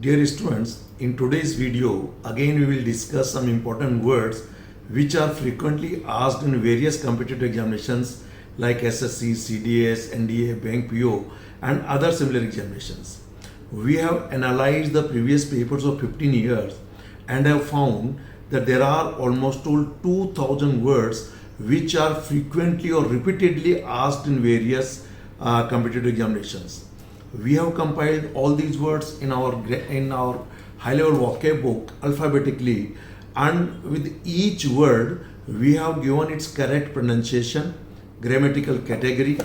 Dear students, in today's video, again we will discuss some important words which are frequently asked in various competitive examinations like SSC, CDS, NDA, Bank PO and other similar examinations. We have analyzed the previous papers of 15 years and have found that there are almost 2000 words which are frequently or repeatedly asked in various competitive examinations. We have compiled all these words in our high level vocab book alphabetically, and with each word we have given its correct pronunciation, grammatical category,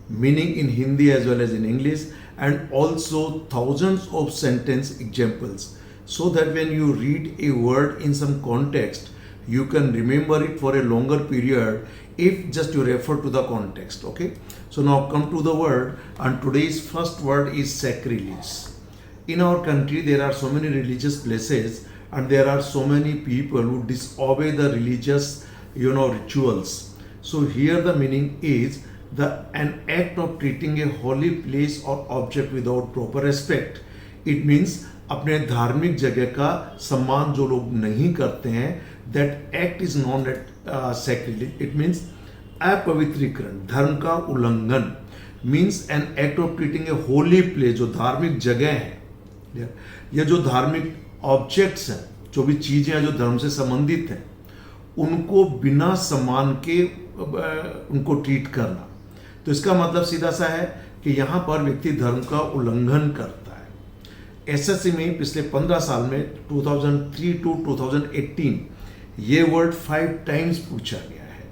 meaning in Hindi as well as in English, and also thousands of sentence examples, so that when you read a word in some context you can remember it for a longer period if just you refer to the context. Okay, so now come to the word, and today's first word is sacrilege. In our country there are so many religious places and there are so many people who disobey the religious rituals. So here the meaning is an act of treating a holy place or object without proper respect. It means अपने धार्मिक जगह का सम्मान जो लोग नहीं करते हैं, that act is known as sacrilege. It means अपवित्रीकरण, धर्म का उल्लंघन, means an act of treating a holy place, जो धार्मिक जगह है या जो धार्मिक ऑब्जेक्ट्स हैं, जो भी चीजें हैं जो धर्म से संबंधित हैं, उनको बिना सम्मान के उनको ट्रीट करना. तो इसका मतलब सीधा सा है कि यहाँ पर व्यक्ति धर्म का उल्लंघन करता है. एसएससी में पिछले 15 साल में 2003 टू 2018 ये वर्ड 5 टाइम्स पूछा गया है.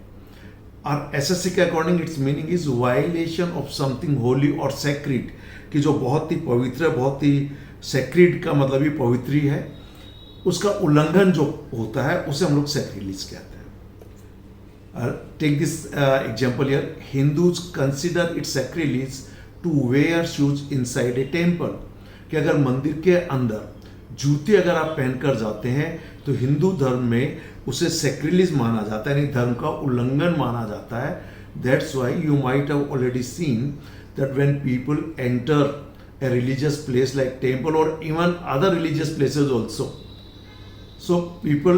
और एसएससी के according it's meaning is violation of something Holi और सैक्रिड, कि जो बहुत ही पवित्र है, बहुत ही सैक्रिड का मतलब ही पवित्री है, उसका उल्लंघन जो होता है उसे हम लोग सैक्रिलेज कहते हैं. Take this example here. Hindus consider it sacrilege to wear shoes inside a temple, कि अगर मंदिर के अंदर जूते अगर आप पहनकर जाते हैं तो हिंदू धर्म में उसे सैक्रिलेज माना जाता है, यानी धर्म का उल्लंघन माना जाता है. That's why you might have already seen that when people enter a religious place like temple और even other religious places also, so people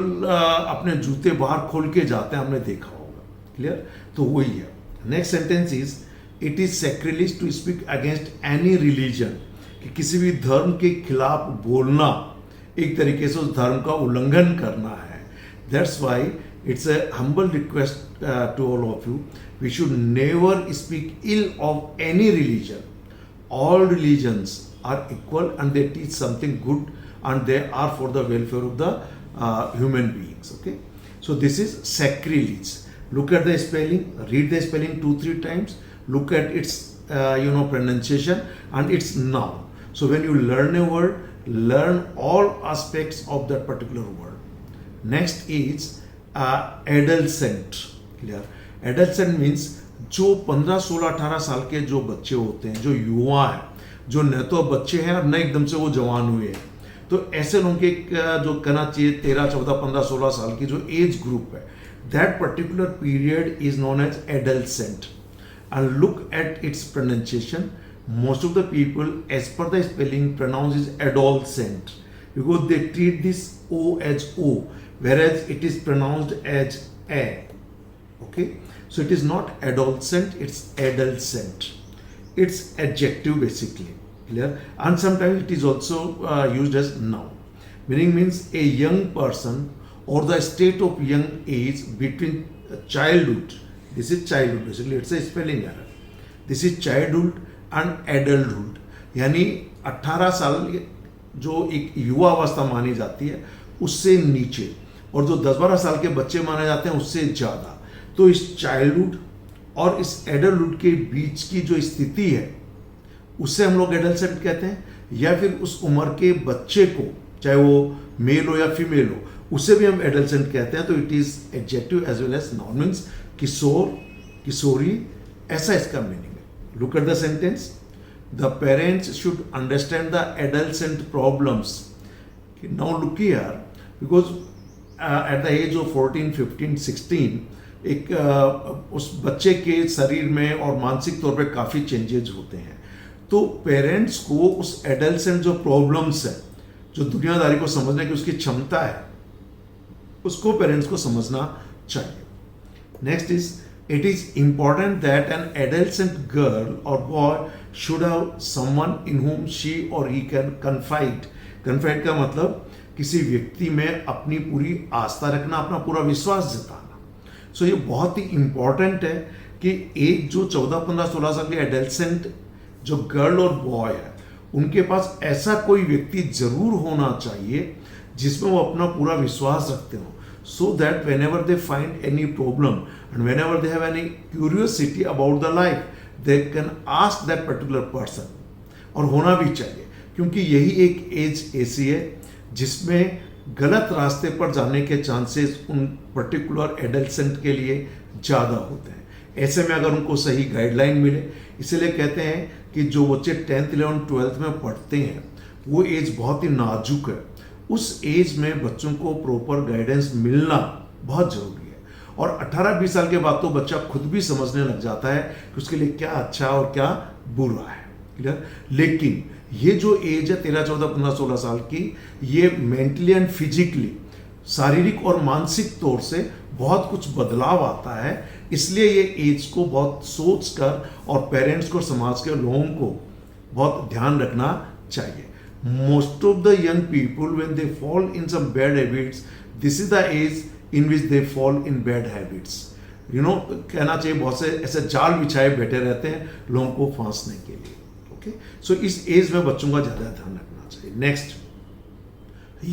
अपने जूते बाहर खोल के जाते हैं, हमने देखा होगा. क्लियर? तो वही है. Next sentence is it is sacrilege to speak against any religion, कि किसी भी धर्म के खिलाफ बोलना एक तरीके से उस धर्म का उल्लंघन करना है. That's why it's a humble request to all of you, we should never speak ill of any religion. All religions are equal and they teach something good and they are for the welfare of the human beings. Okay, so this is sacrilege. Look at the spelling, read the spelling 2-3 times, look at its pronunciation and its noun. So when you learn a word, learn all aspects of that particular word. Next is adolescent. Clear? Adolescent means जो 15, 16, 18 साल के जो बच्चे होते हैं, जो युवा हैं, जो न तो बच्चे हैं और न एकदम से वो जवान हुए हैं, तो ऐसे लोगों के जो कहना चाहिए 13, 14, 15, 16 साल की जो एज ग्रुप है, that particular period is known as adolescent. And look at its pronunciation. Most of the people as per the spelling pronounce is adolescent because they treat this O as O, whereas it is pronounced as a. Okay, so it is not adolescent, it's adolescent. It's adjective basically. Clear? And sometimes it is also used as noun. Meaning means a young person or the state of young age between childhood. This is childhood basically. It's a spelling error. This is childhood and adulthood. यानी 18 साल जो एक युवा अवस्था मानी जाती है उससे नीचे, और जो 10-12 साल के बच्चे माने जाते हैं उससे ज़्यादा. तो इस चाइल्डहुड और इस एडल्टहुड के बीच की जो स्थिति है उससे हम लोग एडल्सेंट कहते हैं. या फिर उस उम्र के बच्चे को, चाहे वो मेल हो या फीमेल हो, उसे भी हम एडल्सेंट कहते हैं. तो it is adjective as well as noun, means किशोर, किशोरी, ऐसा इसका मीनिंग है. Look at the sentence. The parents should understand the adolescent problems. Now look here, because at the age of 14, 15, 16 एक उस बच्चे के शरीर में और मानसिक तौर पे काफ़ी चेंजेज होते हैं. तो पेरेंट्स को उस एडल्सेंट जो प्रॉब्लम्स है जो दुनियादारी को समझने की उसकी क्षमता है, उसको पेरेंट्स को समझना चाहिए। Next is, it is important that an adolescent girl और boy should have someone in whom she or he can confide। Confide का मतलब किसी व्यक्ति में अपनी पूरी आस्था रखना, अपना पूरा विश्वास जताना। सो ये बहुत ही इंपॉर्टेंट है कि एक जो 14, 15, 16 साल के एडolescent जो गर्ल और बॉय है, उनके पास ऐसा कोई व्यक्ति जरूर होना चाहिए जिसमें वो अपना पूरा विश्वास रखते हो, so that whenever they find any problem and whenever they have any curiosity about the life, they can ask that particular person। और होना भी चाहिए, क्योंकि यही एक एज ऐसी है जिसमें गलत रास्ते पर जाने के चांसेस उन पर्टिकुलर एडolescent के लिए ज़्यादा होते हैं। ऐसे में अगर उनको सही गाइडलाइन मिले, इसलिए कहते हैं कि जो बच्चे 10th, 11th, 12th में पढ़ते हैं वो एज बहुत ही नाजुक है। उस एज में बच्चों को प्रॉपर गाइडेंस मिलना बहुत ज़रूरी है। और 18-20 साल के बाद तो बच्चा खुद भी समझने लग जाता है कि उसके लिए क्या अच्छा और क्या बुरा है। क्लियर? लेकिन ये जो एज है 13, 14, 15, 16 साल की, ये मेंटली एंड फिजिकली, शारीरिक और मानसिक तौर से बहुत कुछ बदलाव आता है। इसलिए ये एज को बहुत सोच कर और पेरेंट्स को, समाज के लोगों को बहुत ध्यान रखना चाहिए। Most of the young people, when they fall in some bad habits, this is the age in which they fall in bad habits। कहना चाहिए बहुत से ऐसे जाल बिछाए बैठे रहते हैं लोगों को फांसने के लिए। ओके, सो इस एज में बच्चों का ज़्यादा ध्यान रखना चाहिए। Next,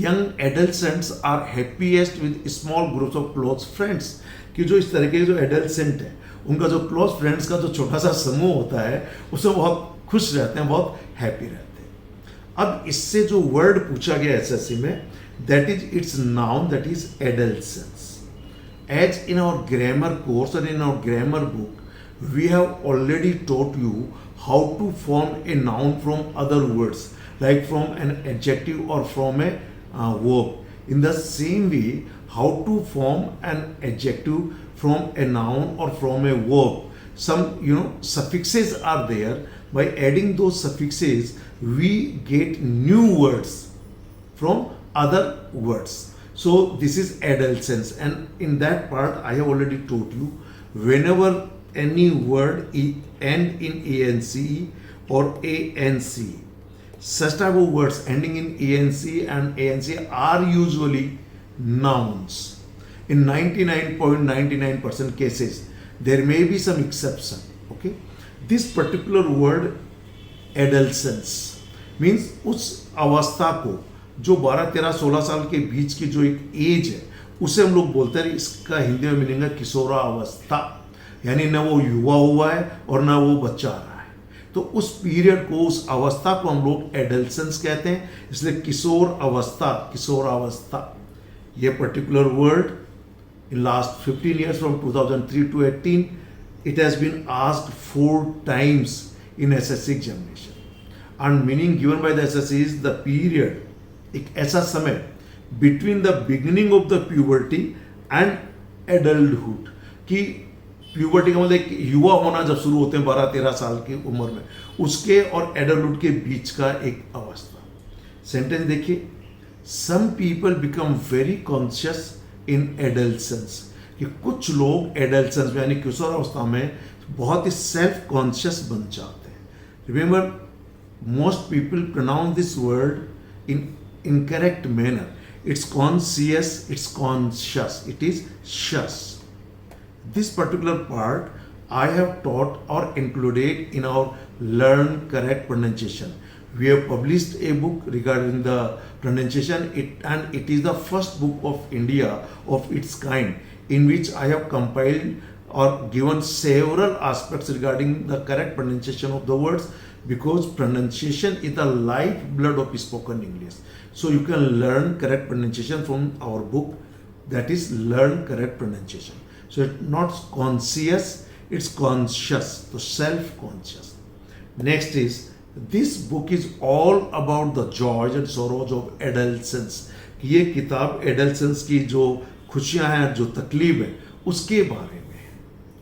young adolescents are happiest with small groups of close friends. कि जो इस तरह के जो एडolescent है, उनका जो क्लोज फ्रेंड्स का जो छोटा सा समूह होता है, उसमें बहुत खुश रहते हैं, बहुत हैप्पी रहते हैं। अब इससे जो वर्ड पूछा गया एसएससी में, that is its noun, that is adolescence. As in our grammar course और in our grammar book, we have already taught you how to form a noun from other words, like from an adjective or from a verb। In the same way, how to form an adjective from a noun or from a verb, some suffixes are there. By adding those suffixes, we get new words from other words। So this is adolescence, and in that part I have already told you, whenever any word end in ance or anc, such type of words ending in anc and anc are usually nouns। In 99.99% cases, there may be some exception। Okay, this particular word adolescence means उस अवस्था को, जो 12, 13, 16 साल के बीच की जो एक as है, उसे हम लोग बोलते हैं, इसका हिंदी में मीनिंग है किशोरा अवस्था। यानी न वो युवा हुआ है और न वो बच्चा आ रहा है, तो उस पीरियड को, उस अवस्था को हम लोग एडolescence कहते हैं। इसलिए किशोर अवस्था, किशोरावस्था, ये particular word in last 15 years from 2003 to 18, it has been asked 4 times in SSC examination, and meaning given by the SSC is the period, एक ऐसा समय between the beginning of the puberty and adulthood, कि puberty का मतलब एक युवा होना जब शुरू होते हैं 12-13 साल की उम्र में, उसके और एडल्टहुड के बीच का एक अवस्था। सेंटेंस देखिए, some people become very conscious in adolescence, कि कुछ लोग एडolescence में यानी किशोर अवस्था में बहुत ही सेल्फ कॉन्शियस बन जाते हैं। Remember, most people pronounce this word in incorrect manner. It's conscious, it's conscious, it is shus. This particular part I have taught or included in our Learn Correct Pronunciation. We have published a book regarding the pronunciation, and it is the first book of India of its kind, in which I have compiled or given several aspects regarding the correct pronunciation of the words, because pronunciation is the lifeblood of spoken English. So you can learn correct pronunciation from our book, that is Learn Correct Pronunciation. So it's not conscious, it's conscious, so self-conscious. Next is, this book is all about the joys and sorrows of adolescence। ये किताब adolescence की जो खुशियाँ हैं, जो तकलीफ है, उसके बारे में है।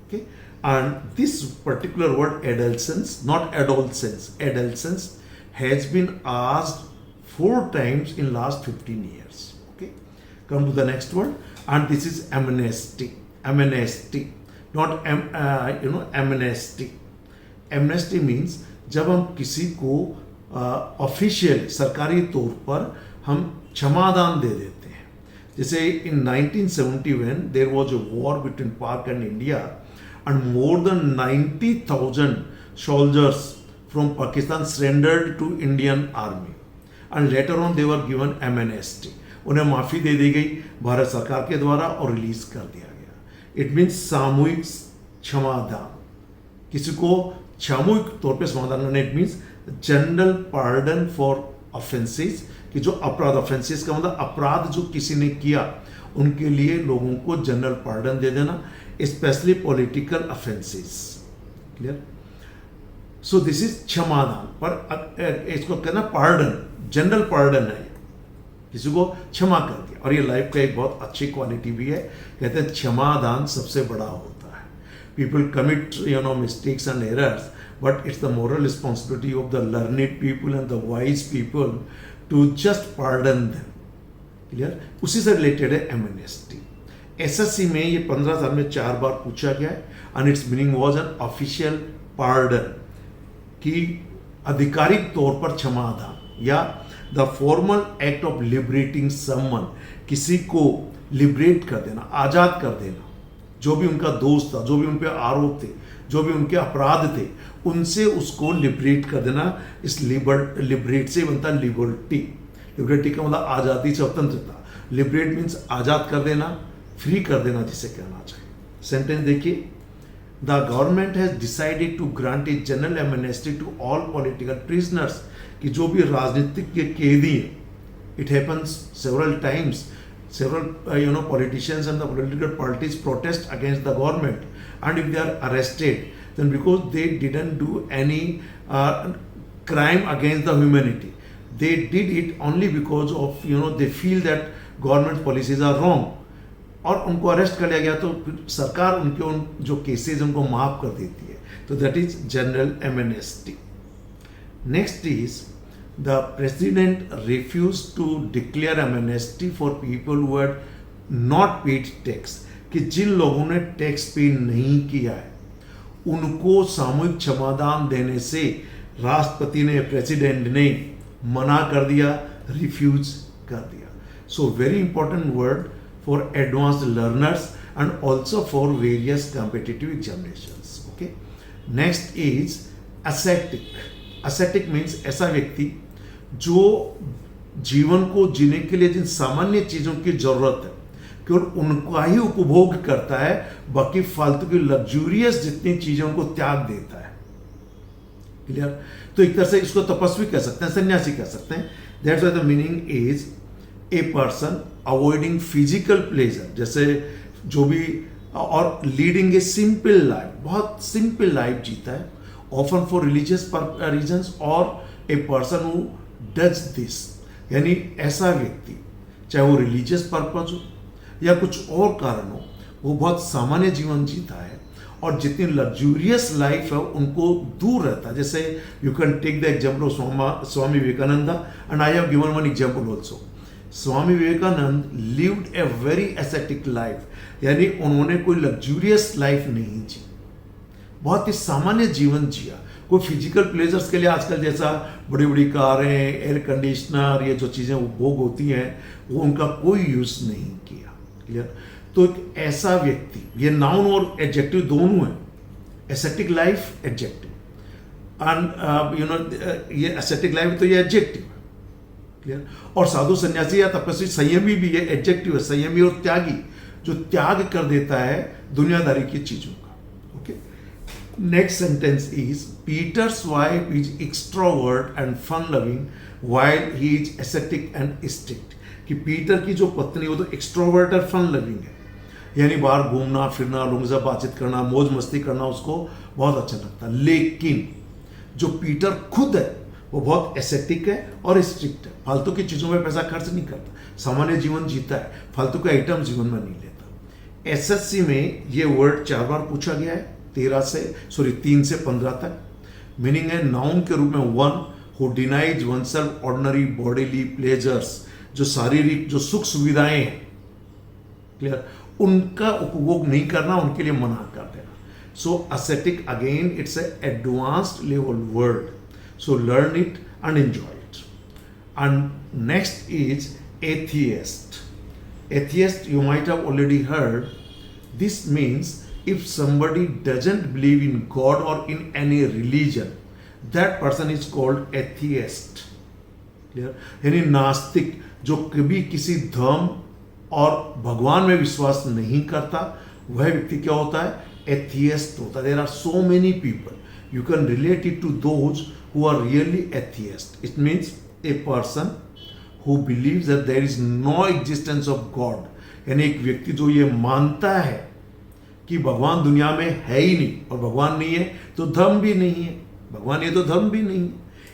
Okay? And this particular word adolescence, not adolescence, adolescence has been asked 4 times in last 15 years. Okay, come to the next one, and this is amnesty. Amnesty, not amnesty. Amnesty means जब हम किसी को official सरकारी तौर पर हम क्षमादान दे देते हैं. जैसे in 1971 there was a war between Pak and India, and more than 90,000 soldiers from Pakistan surrendered to Indian army, and later on they were given amnesty. उन्हें माफ़ी दे दी गई भारत सरकार के द्वारा और रिलीज कर दिया गया. इट मीन्स सामूहिक क्षमादान, किसी को सामूहिक तौर पे समाधान करना. It means general pardon for offences, कि जो अपराध, ऑफेंसेस का मतलब अपराध जो किसी ने किया उनके लिए लोगों को जनरल पार्डन दे देना, specially political offences. Clear? So this is क्षमादान. पर इसको कहना पार्डन, जनरल पार्डन है, किसी को क्षमा कर दिया. और ये लाइफ का एक बहुत अच्छी क्वालिटी भी है. कहते हैं क्षमादान सबसे बड़ा होता है. People commit mistakes and errors, but it's the moral responsibility of the learned people and the wise people to just pardon them. Clear? उसी से रिलेटेड है एमनेस्टी. एसएससी में ये 15 साल में 4 बार पूछा गया है, and it's meaning was an official pardon, कि आधिकारिक तौर पर क्षमादान, या the formal act of liberating someone, किसी को लिबरेट कर देना, आजाद कर देना. जो भी उनका दोस्त था, जो भी उन पर आरोप थे, जो भी उनके अपराध थे, उनसे उसको लिबरेट कर देना. इस लिबरेट से बनता है लिबर्टी. लिबर्टी का मतलब आज़ादी, स्वतंत्रता. लिबरेट मीन्स आज़ाद कर देना, फ्री कर देना, जिसे कहना चाहिए. सेंटेंस देखिए, the government has decided to grant a general amnesty to all political prisoners, कि जो भी राजनीतिक के कैदी हैं. It happens several times. Several politicians and the political parties protest against the government, and if they are arrested, then because they didn't do any crime against the humanity, they did it only because of they feel that government policies are wrong, और उनको arrest कर लिया गया तो फिर सरकार उनके उन जो केसेस उनको माफ कर देती है. तो that is general amnesty. Next is the president refused to declare amnesty for people who had not paid tax, कि जिन लोगों ने टैक्स पे नहीं किया है उनको सामूहिक क्षमादान देने से राष्ट्रपति ने, प्रेसिडेंट ने मना कर दिया, रिफ्यूज कर दिया. So very important word for advanced learners and also for various competitive examinations. Okay, next is ascetic. ascetic means ऐसा व्यक्ति जो जीवन को जीने के लिए जिन सामान्य चीजों की जरूरत है केवल उनका ही उपभोग करता है, बाकी फालतू की लग्जूरियस जितनी चीजों को त्याग देता है. क्लियर? तो एक तरह से इसको तपस्वी कह सकते हैं, सन्यासी कह सकते हैं. That's why the meaning is a person avoiding physical pleasure, जैसे जो भी, और लीडिंग ए सिंपल लाइफ, बहुत सिंपल लाइफ जीता है, ऑफन फॉर रिलीजियस रीजंस, और ए पर्सन हु डज दिस, यानी ऐसा व्यक्ति चाहे वो रिलीजियस पर्पज हो या कुछ और कारण हो, वो बहुत सामान्य जीवन जीता है और जितनी लग्जूरियस लाइफ है उनको दूर रहता है. जैसे you can take the example of Swami Vivekananda, and I have given one example also. Swami Vivekananda lived a very aesthetic life, यानी उन्होंने कोई लग्जूरियस लाइफ नहीं जी, बहुत ही सामान्य जीवन जिया. कोई फिजिकल प्लेजर्स के लिए आजकल जैसा बड़ी बड़ी कारें, एयर कंडीशनर, ये जो चीज़ें उपभोग होती हैं, वो उनका कोई यूज़ नहीं किया. क्लियर? तो एक ऐसा व्यक्ति, ये नाउन और एडजेक्टिव दोनों है. एस्थेटिक लाइफ एडजेक्टिव, एंड ये एस्थेटिक लाइफ तो ये एडजेक्टिव है. क्लियर? और साधु सन्यासी या तपस्वी संयमी भी ये एडजेक्टिव है. संयमी और त्यागी, जो त्याग कर देता है दुनियादारी की चीज़ों का. Okay, next sentence is Peter's wife is extrovert and fun loving while he is ascetic and strict. कि पीटर की जो पत्नी वो तो एक्सट्रोवर्ट और फन लविंग है, यानी बाहर घूमना फिरना, लोगों से बातचीत करना, मौज मस्ती करना उसको बहुत अच्छा लगता है. लेकिन जो पीटर खुद है वो बहुत एस्थेटिक है और स्ट्रिक्ट है, फालतू की चीज़ों में पैसा खर्च नहीं करता, सामान्य जीवन जीता है, फालतू के आइटम जीवन में नहीं लेता. एसएससी में ये वर्ड 4 बार पूछा गया है, 3 से 15 तक. मीनिंग है नाउन के रूप में one who denies oneself ordinary bodily pleasures, जो शारीरिक जो सुख सुविधाएं हैं, क्लियर, उनका उपभोग नहीं करना, उनके लिए मना कर देना. So ascetic again, it's a advanced level word. So learn it and enjoy it. And next is atheist. Atheist, you might have already heard. This means if somebody doesn't believe in God or in any religion, that person is called atheist. Clear? यानी नास्तिक, जो कभी किसी धर्म और भगवान में विश्वास नहीं करता, वह व्यक्ति क्या होता है? एथियस्ट होता है. There are so many people, you can relate it to those who are really atheist. It means a person who believes that there is no existence of God. यानी एक व्यक्ति जो ये मानता है कि भगवान दुनिया में है ही नहीं, और भगवान नहीं है तो धर्म भी नहीं है, भगवान है तो धर्म भी नहीं है.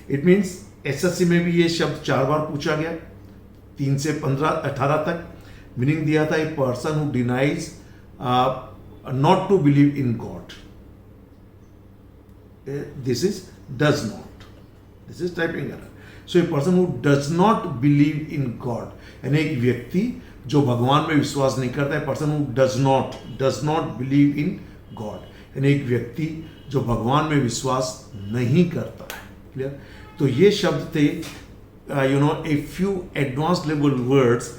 इट मीन्स एसएससी में भी ये शब्द 4 बार पूछा गया, 3 से 18 तक. मीनिंग दिया था ए person who denies not to believe in God. This is does not. This is typing error. So a person who does not believe in God, यानी एक व्यक्ति जो भगवान में विश्वास नहीं करता है, person who does not believe in God, यानी एक व्यक्ति जो भगवान में विश्वास नहीं करता है. क्लियर? तो ये शब्द थे, a few advanced level words.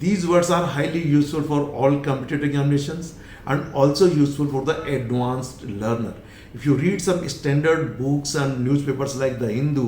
These words are highly useful for all competitive examinations and also useful for the advanced learner. If you read some standard books and newspapers like the Hindu,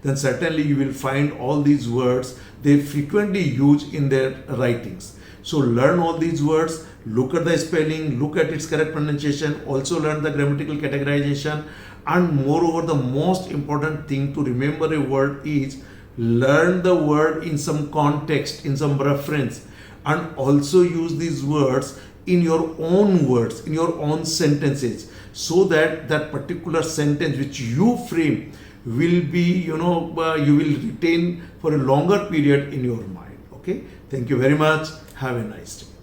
then certainly you will find all these words they frequently use in their writings. So learn all these words, look at the spelling, look at its correct pronunciation, also learn the grammatical categorization, and moreover the most important thing to remember a word is learn the word in some context, in some reference, and also use these words in your own words, in your own sentences, so that that particular sentence which you frame will be, you will retain for a longer period in your mind. Okay, thank you very much. Have a nice day.